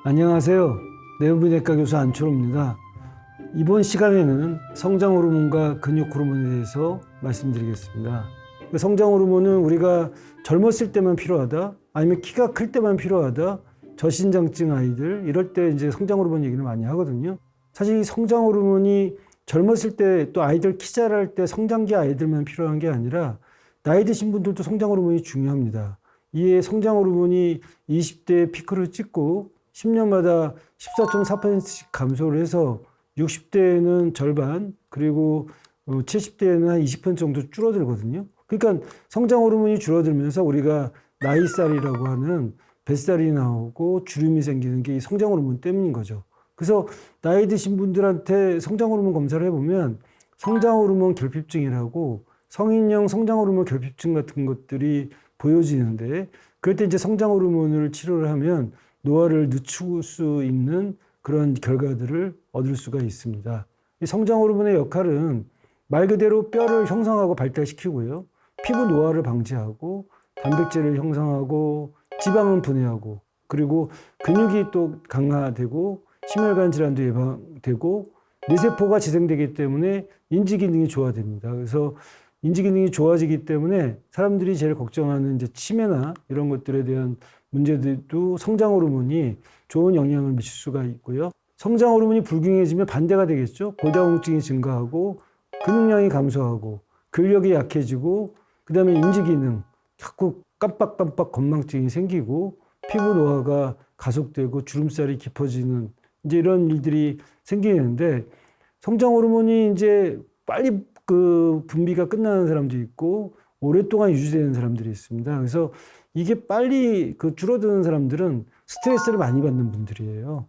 안녕하세요. 내분비내과 교수 안철호입니다. 이번 시간에는 성장 호르몬과 근육 호르몬에 대해서 말씀드리겠습니다. 성장 호르몬은 우리가 젊었을 때만 필요하다, 아니면 키가 클 때만 필요하다, 저신장증 아이들 이럴 때 이제 성장 호르몬 얘기를 많이 하거든요. 사실 이 성장 호르몬이 젊었을 때 또 아이들 키 자랄 때 성장기 아이들만 필요한 게 아니라 나이 드신 분들도 성장 호르몬이 중요합니다. 이에 성장 호르몬이 20대에 피크를 찍고 10년마다 14.4%씩 감소를 해서 60대에는 절반, 그리고 70대에는 한 20% 정도 줄어들거든요. 그러니까 성장 호르몬이 줄어들면서 우리가 나이살이라고 하는 뱃살이 나오고 주름이 생기는 게 이 성장 호르몬 때문인 거죠. 그래서 나이 드신 분들한테 성장 호르몬 검사를 해보면 성장 호르몬 결핍증이라고 성인형 성장 호르몬 결핍증 같은 것들이 보여지는데, 그럴 때 이제 성장 호르몬을 치료를 하면 노화를 늦출 수 있는 그런 결과들을 얻을 수가 있습니다. 이 성장 호르몬의 역할은 말 그대로 뼈를 형성하고 발달시키고요, 피부 노화를 방지하고 단백질을 형성하고 지방은 분해하고, 그리고 근육이 또 강화되고 심혈관 질환도 예방되고 뇌세포가 재생되기 때문에 인지 기능이 좋아집니다. 그래서 인지 기능이 좋아지기 때문에 사람들이 제일 걱정하는 이제 치매나 이런 것들에 대한 문제들도 성장 호르몬이 좋은 영향을 미칠 수가 있고요. 성장 호르몬이 불균형해지면 반대가 되겠죠. 고다공증이 증가하고 근육량이 감소하고 근력이 약해지고, 그 다음에 인지 기능, 자꾸 깜빡깜빡 건망증이 생기고 피부 노화가 가속되고 주름살이 깊어지는 이제 이런 일들이 생기는데, 성장 호르몬이 이제 빨리 그 분비가 끝나는 사람도 있고 오랫동안 유지되는 사람들이 있습니다. 그래서 이게 빨리 그 줄어드는 사람들은 스트레스를 많이 받는 분들이에요.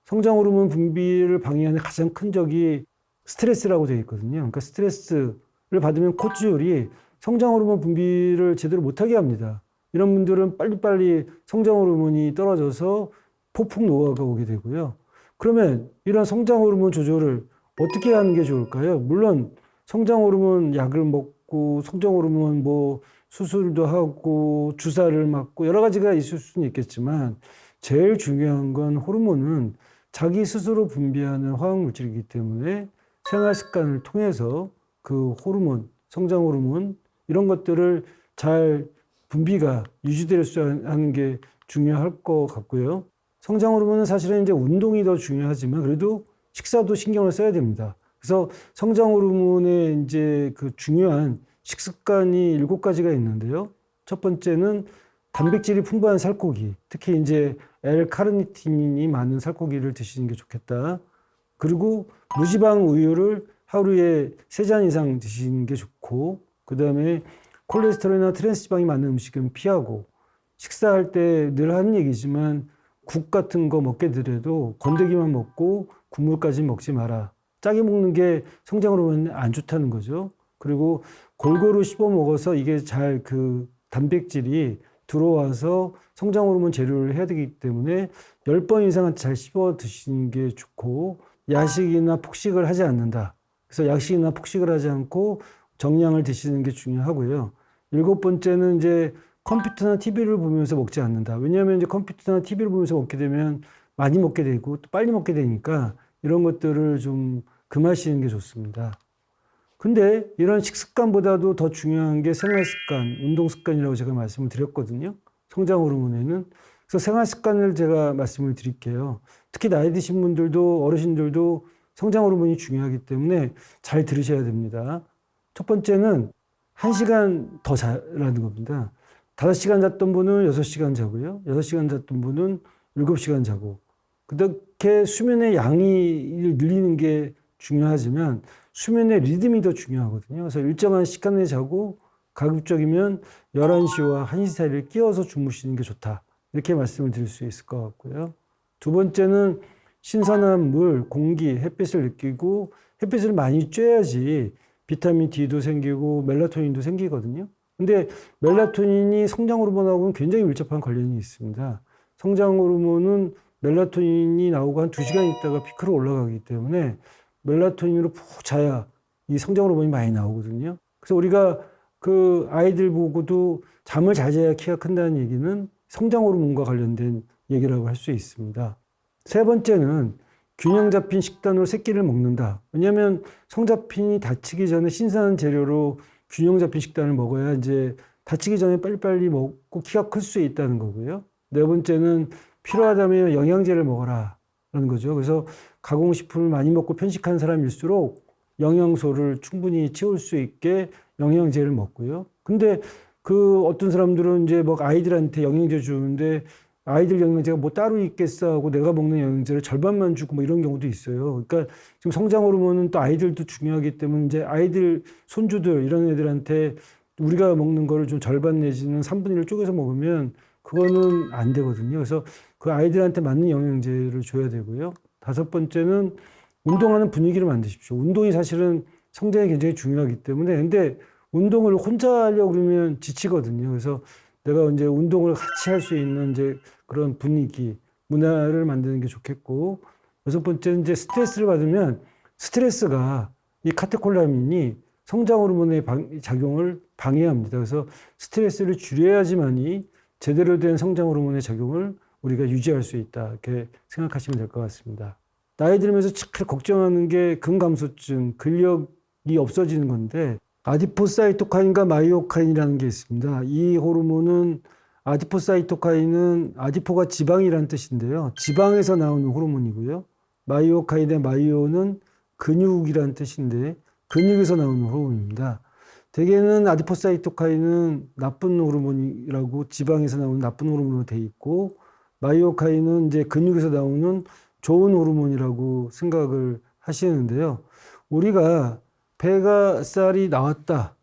성장 호르몬 분비를 방해하는 가장 큰 적이 스트레스라고 되어 있거든요. 그러니까 스트레스를 받으면 코르티졸이 성장 호르몬 분비를 제대로 못하게 합니다. 이런 분들은 빨리빨리 성장 호르몬이 떨어져서 폭풍 노화가 오게 되고요. 그러면 이런 성장 호르몬 조절을 어떻게 하는 게 좋을까요? 물론 성장 호르몬 약을 먹고 성장 호르몬 뭐 수술도 하고 주사를 맞고 여러 가지가 있을 수는 있겠지만, 제일 중요한 건 호르몬은 자기 스스로 분비하는 화학 물질이기 때문에 생활 습관을 통해서 그 호르몬, 성장 호르몬 이런 것들을 잘 분비가 유지될 수 하는 게 중요할 것 같고요. 성장 호르몬은 사실은 이제 운동이 더 중요하지만 그래도 식사도 신경을 써야 됩니다. 그래서 성장 호르몬의 이제 그 중요한 식습관이 7가지가 있는데요. 첫 번째는 단백질이 풍부한 살코기, 특히 이제 L카르니틴이 많은 살코기를 드시는 게 좋겠다. 그리고 무지방 우유를 하루에 3잔 이상 드시는 게 좋고, 그 다음에 콜레스테롤이나 트랜스지방이 많은 음식은 피하고, 식사할 때 늘 하는 얘기지만 국 같은 거 먹게 되더라도 건더기만 먹고 국물까지 먹지 마라. 짜게 먹는 게 성장 호르몬에 안 좋다는 거죠. 그리고 골고루 씹어 먹어서 이게 잘 그 단백질이 들어와서 성장 호르몬 재료를 해야 되기 때문에 10번 이상은 잘 씹어 드시는 게 좋고, 야식이나 폭식을 하지 않는다. 그래서 야식이나 폭식을 하지 않고 정량을 드시는 게 중요하고요. 7번째는 이제 컴퓨터나 TV를 보면서 먹지 않는다. 왜냐하면 이제 컴퓨터나 TV를 보면서 먹게 되면 많이 먹게 되고 또 빨리 먹게 되니까 이런 것들을 좀 금하시는 게 좋습니다. 근데 이런 식습관보다도 더 중요한 게 생활습관, 운동습관이라고 제가 말씀을 드렸거든요. 성장 호르몬에는. 그래서 생활습관을 제가 말씀을 드릴게요. 특히 나이 드신 분들도 어르신들도 성장 호르몬이 중요하기 때문에 잘 들으셔야 됩니다. 첫 번째는 1시간 더 자라는 겁니다. 5시간 잤던 분은 6시간 자고요. 6시간 잤던 분은 7시간 자고. 그렇게 수면의 양이 늘리는 게 중요하지만 수면의 리듬이 더 중요하거든요. 그래서 일정한 시간에 자고 가급적이면 11시와 1시 사이를 끼워서 주무시는 게 좋다. 이렇게 말씀을 드릴 수 있을 것 같고요. 두 번째는 신선한 물, 공기, 햇빛을 느끼고, 햇빛을 많이 쬐야지 비타민 D도 생기고 멜라토닌도 생기거든요. 근데 멜라토닌이 성장 호르몬하고는 굉장히 밀접한 관련이 있습니다. 성장 호르몬은 멜라토닌이 나오고 한 2시간 있다가 피크로 올라가기 때문에 멜라토닌으로 푹 자야 이 성장 호르몬이 많이 나오거든요. 그래서 우리가 그 아이들 보고도 잠을 잘 자야 키가 큰다는 얘기는 성장 호르몬과 관련된 얘기라고 할 수 있습니다. 세 번째는 균형 잡힌 식단으로 새끼를 먹는다. 왜냐하면 성자핀이 다치기 전에 신선한 재료로 균형 잡힌 식단을 먹어야 이제 다치기 전에 빨리빨리 먹고 키가 클 수 있다는 거고요. 네 번째는 필요하다면 영양제를 먹어라 라는 거죠. 그래서 가공식품을 많이 먹고 편식한 사람일수록 영양소를 충분히 채울 수 있게 영양제를 먹고요. 근데 그 어떤 사람들은 이제 뭐 아이들한테 영양제 주는데 아이들 영양제가 뭐 따로 있겠어 하고 내가 먹는 영양제를 절반만 주고 뭐 이런 경우도 있어요. 그러니까 지금 성장 호르몬은 또 아이들도 중요하기 때문에 이제 아이들, 손주들 이런 애들한테 우리가 먹는 거를 좀 절반 내지는 3분의 1을 쪼개서 먹으면 그거는 안 되거든요. 그래서 그 아이들한테 맞는 영양제를 줘야 되고요. 다섯 번째는 운동하는 분위기를 만드십시오. 운동이 사실은 성장에 굉장히 중요하기 때문에 근데 운동을 혼자 하려고 그러면 지치거든요. 그래서 내가 이제 운동을 같이 할 수 있는 이제 그런 분위기, 문화를 만드는 게 좋겠고, 여섯 번째는 이제 스트레스를 받으면 스트레스가 이 카테콜라민이 성장 호르몬의 작용을 방해합니다. 그래서 스트레스를 줄여야지만이 제대로 된 성장 호르몬의 작용을 우리가 유지할 수 있다. 이렇게 생각하시면 될 것 같습니다. 나이 들면서 참 걱정하는 게 근감소증, 근력이 없어지는 건데 아디포사이토카인과 마이오카인이라는 게 있습니다. 이 호르몬은 아디포사이토카인은 아디포가 지방이라는 뜻인데요. 지방에서 나오는 호르몬이고요. 마이오카인의 마이오는 근육이라는 뜻인데 근육에서 나오는 호르몬입니다. 대개는 아디포사이토카인은 나쁜 호르몬이라고 지방에서 나오는 나쁜 호르몬으로 돼 있고 마이오카인은 이제 근육에서 나오는 좋은 호르몬이라고 생각을 하시는데요. 우리가 배가 쌀이 나왔다.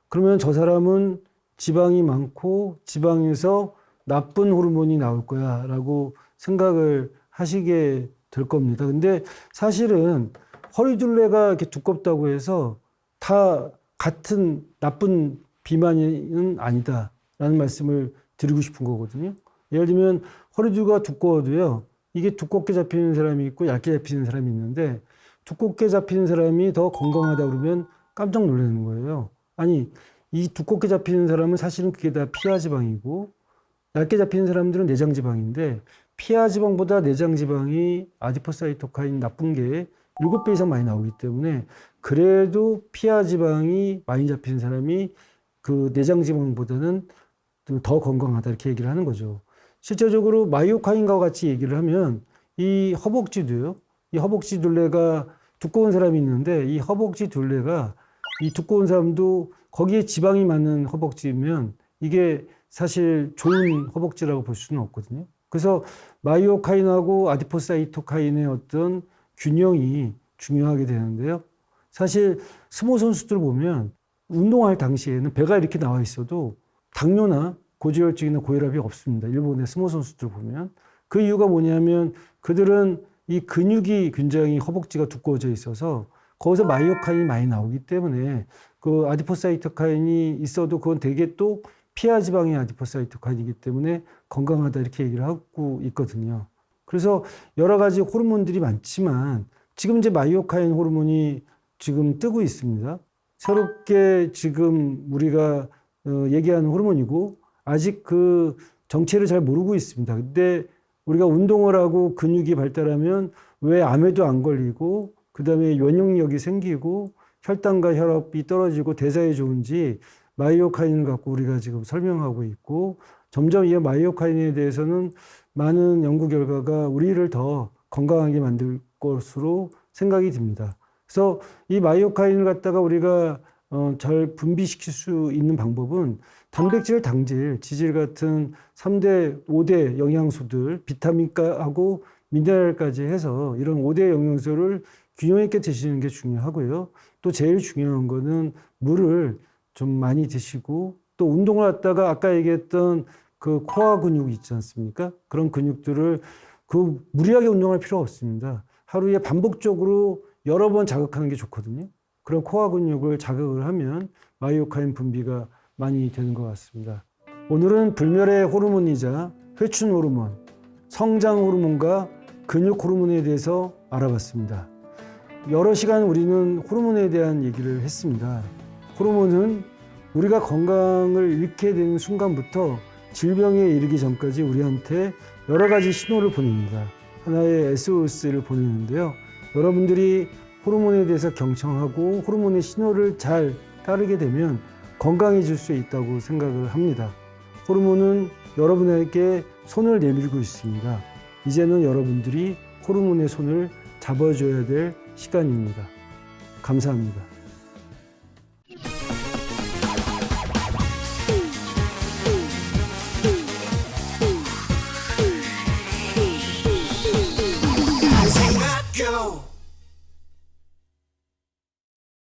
그러면 저 사람은 지방이 많고 지방에서 나쁜 호르몬이 나올 거야 라고 생각을 하시게 될 겁니다. 근데 사실은 허리둘레가 이렇게 두껍다고 해서 다 같은 나쁜 비만은 아니다 라는 말씀을 드리고 싶은 거거든요. 예를 들면 허리둘레가 두꺼워도요. 이게 두껍게 잡히는 사람이 있고 얇게 잡히는 사람이 있는데 두껍게 잡히는 사람이 더 건강하다 그러면 깜짝 놀라는 거예요. 아니 이 두껍게 잡히는 사람은 사실은 그게 다 피하지방이고 얇게 잡히는 사람들은 내장지방인데 피하지방보다 내장지방이 아디포사이토카인 나쁜 게 7배 이상 많이 나오기 때문에 그래도 피하지방이 많이 잡히는 사람이 그 내장지방보다는 더 건강하다 이렇게 얘기를 하는 거죠. 실제적으로 마이오카인과 같이 얘기를 하면 이 허벅지도요. 이 허벅지 둘레가 두꺼운 사람이 있는데 이 허벅지 둘레가 이 두꺼운 사람도 거기에 지방이 많은 허벅지면 이게 사실 좋은 허벅지라고 볼 수는 없거든요. 그래서 마이오카인하고 아디포사이토카인의 어떤 균형이 중요하게 되는데요. 사실 스모 선수들 보면 운동할 당시에는 배가 이렇게 나와 있어도 당뇨나 고지혈증이나 고혈압이 없습니다. 일본의 스모 선수들 보면. 그 이유가 뭐냐면 그들은 이 근육이 굉장히 허벅지가 두꺼워져 있어서 거기서 마이오카인이 많이 나오기 때문에 그 아디포사이토카인이 있어도 그건 되게 또 피하지방의 아디포사이토카인이기 때문에 건강하다 이렇게 얘기를 하고 있거든요. 그래서 여러 가지 호르몬들이 많지만 지금 이제 마이오카인 호르몬이 지금 뜨고 있습니다. 새롭게 지금 우리가 얘기하는 호르몬이고 아직 그 정체를 잘 모르고 있습니다. 근데 우리가 운동을 하고 근육이 발달하면 왜 암에도 안 걸리고 그다음에 면역력이 생기고 혈당과 혈압이 떨어지고 대사에 좋은지 마이오카인을 갖고 우리가 지금 설명하고 있고 점점 이 마이오카인에 대해서는 많은 연구 결과가 우리를 더 건강하게 만들 것으로 생각이 듭니다. 그래서 이 마이오카인을 갖다가 우리가 잘 분비시킬 수 있는 방법은 단백질, 당질, 지질 같은 3대, 5대 영양소들, 비타민하고 미네랄까지 해서 이런 5대 영양소를 균형 있게 드시는 게 중요하고요. 또 제일 중요한 거는 물을 좀 많이 드시고 또 운동을 하다가 아까 얘기했던 그 코어 근육 있지 않습니까? 그런 근육들을 그 무리하게 운동할 필요가 없습니다. 하루에 반복적으로 여러 번 자극하는 게 좋거든요. 그런 코어 근육을 자극을 하면 마이오카인 분비가 많이 되는 것 같습니다. 오늘은 불멸의 호르몬이자 회춘 호르몬, 성장 호르몬과 근육 호르몬에 대해서 알아봤습니다. 여러 시간 우리는 호르몬에 대한 얘기를 했습니다. 호르몬은 우리가 건강을 잃게 되는 순간부터 질병에 이르기 전까지 우리한테 여러 가지 신호를 보냅니다. 하나의 SOS를 보내는데요. 여러분들이 호르몬에 대해서 경청하고 호르몬의 신호를 잘 따르게 되면 건강해질 수 있다고 생각을 합니다. 호르몬은 여러분에게 손을 내밀고 있습니다. 이제는 여러분들이 호르몬의 손을 잡아줘야 될 시간입니다. 감사합니다.